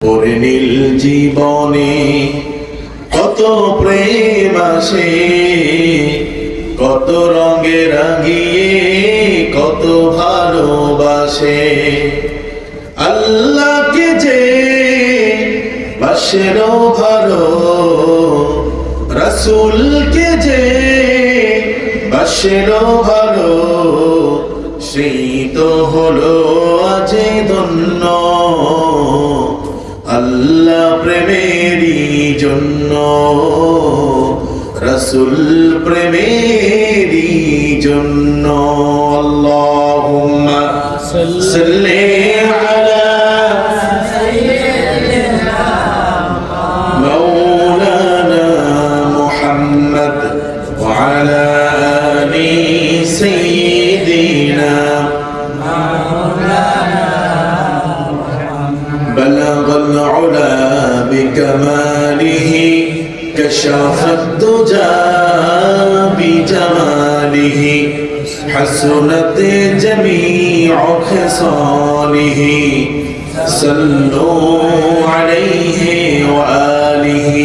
ওরে নীল জীবনে কত প্রেম আসে, কত রঙে রাঙিয়ে কত ভালোবাসে। আল্লাহকে যে বাসের ভালো, রাসূলকে যে বাসের ভালো, সেই তো হলো আজ ধন্য। আল্লাহ প্রেমেরই জন্য, রাসূল প্রেমেরই জন্য। আল্লাহুম্মা সাল্লি আলা মাওলানা মুহাম্মদ ওয়া আলা আলি সাইয়্যিদিনা بلغ العلا بكماله، كشف الدجى بجماله، حسنت جميع خصاله، صلوا عليه وآله